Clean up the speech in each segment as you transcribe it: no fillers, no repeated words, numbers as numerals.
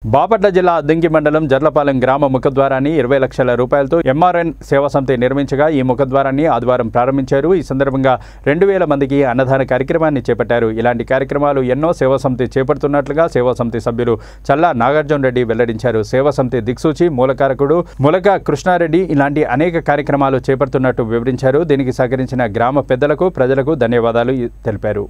బాపట్ల జిల్లా అద్దంకి మండలం జర్లపాలెం గ్రామ ముఖద్వారాన్ని 20 లక్షల రూపాయలతో ఎంఆర్ఎన్ సేవా సమితి నిర్మించగా ఈ ముఖద్వారాన్ని ఆదివారం ప్రారంభించారు. ఈ సందర్భంగా 2000 మందికి అన్నదాన కార్యక్రమాన్ని చేపట్టారు. ఇలాంటి కార్యక్రమాలు ఎన్నో సేవా సమితి చేపడుతున్నట్లుగా సేవా సమితి సభ్యులు చల్లా నాగార్జున రెడ్డి వెల్లడించారు. సేవా సమితి దిక్సూచి మూలకారకుడు ములక కృష్ణారెడ్డి ఇలాంటి అనేక కార్యక్రమాలు చేపడుతున్నట్టు వివరించారు. దీనికి సహకరించిన గ్రామ పెద్దలకు ప్రజలకు ధన్యవాదాలు తెలిపారు.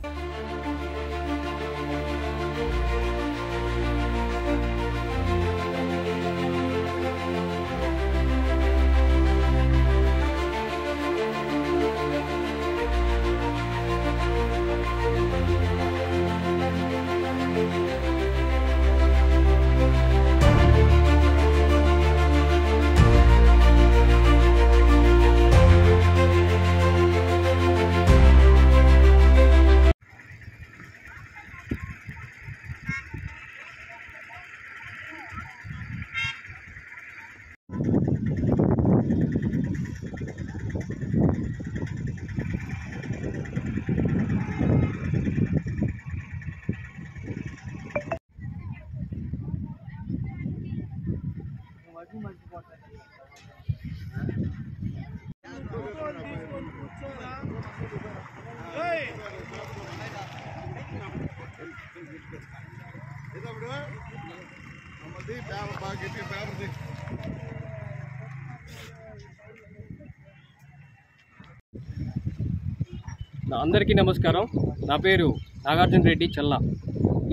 అందరికీ నమస్కారం. నా పేరు నాగార్జున రెడ్డి చల్లా.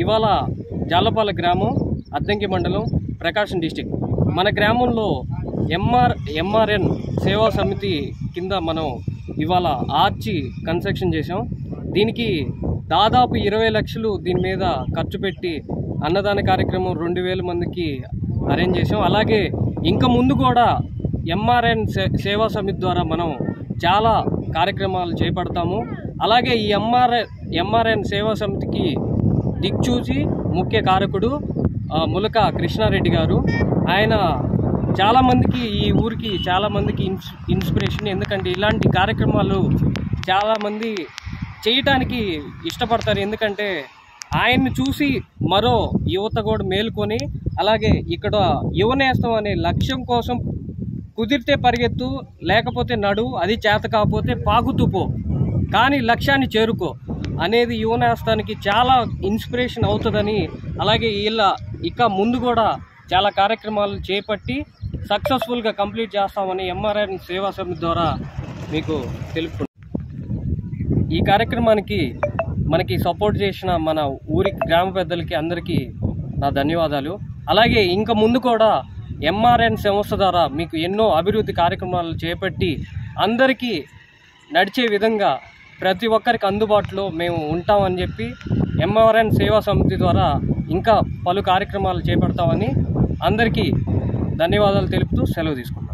ఇవాళ జాలపాల గ్రామం, అద్దంకి మండలం, ప్రకాశం డిస్టిక్. మన గ్రామంలో ఎంఆర్ఎన్ సేవా సమితి కింద మనం ఇవాళ ఆర్చి కన్స్ట్రక్షన్ చేసాం. దీనికి దాదాపు 20 లక్షలు దీని మీద ఖర్చు పెట్టి అన్నదాన కార్యక్రమం 2000 మందికి అరేంజ్ చేసాం. అలాగే ఇంకా ముందు కూడా ఎంఆర్ఎన్ సేవా సమితి ద్వారా మనం చాలా కార్యక్రమాలు చేపడతాము. అలాగే ఈ ఎంఆర్ఎన్ సేవా సమితికి దిక్చూచి ముఖ్య కారకుడు ములక కృష్ణారెడ్డి గారు. ఆయన చాలామందికి ఈ ఊరికి చాలామందికి ఇన్స్పిరేషన్. ఎందుకంటే ఇలాంటి కార్యక్రమాలు చాలామంది చేయటానికి ఇష్టపడతారు. ఎందుకంటే ఆయన్ని చూసి మరో యువత కూడా మేలుకొని, అలాగే ఇక్కడ యువనేస్తం అనే లక్ష్యం కోసం కుదిరితే పరిగెత్తు, లేకపోతే నడు, అది చేత కాకపోతే పాకుతూ పో, కానీ లక్ష్యాన్ని చేరుకో అనేది యువనేస్తానికి చాలా ఇన్స్పిరేషన్ అవుతుందని, అలాగే ఇక ముందు కూడా చాలా కార్యక్రమాలు చేపట్టి సక్సెస్ఫుల్గా కంప్లీట్ చేస్తామని ఎంఆర్ఎన్ సేవా సమితి ద్వారా మీకు తెలుపుతున్నాను. ఈ కార్యక్రమానికి మనకి సపోర్ట్ చేసిన మన ఊరి గ్రామ పెద్దలకి అందరికీ నా ధన్యవాదాలు. అలాగే ఇంకా ముందు కూడా ఎంఆర్ఎన్ సంస్థ ద్వారా మీకు ఎన్నో అభివృద్ధి కార్యక్రమాలు చేపట్టి అందరికీ నడిచే విధంగా ప్రతి ఒక్కరికి అందుబాటులో మేము ఉంటామని చెప్పి ఎంఆర్ఎన్ సేవా సమితి ద్వారా ఇంకా పలు కార్యక్రమాలు చేపడతామని అందరికీ ధన్యవాదాలు తెలుపుతూ సెలవు తీసుకుంటాం.